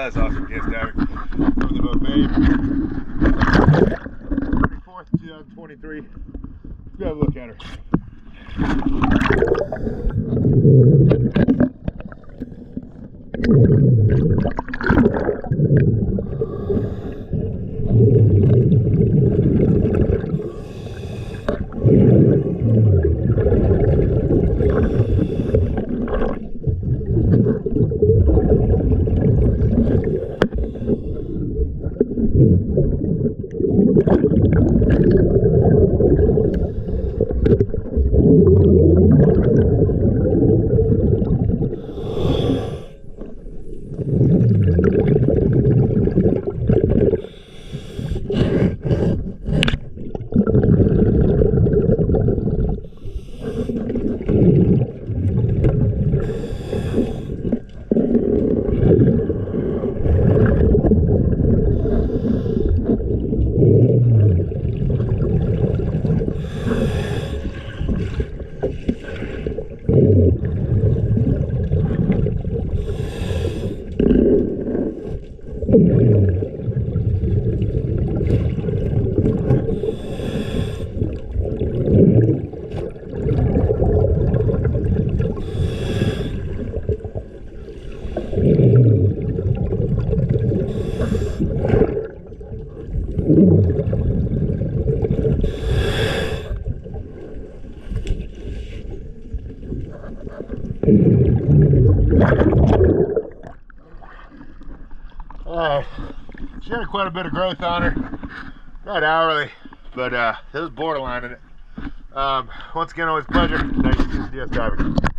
That's awesome, yes, diving. From the boat, babe. 24th, 2023. Let's go have a look at her. Alright, she had quite a bit of growth on her, not hourly, but it was borderline in it. Once again, always a pleasure. Thanks for DS diving.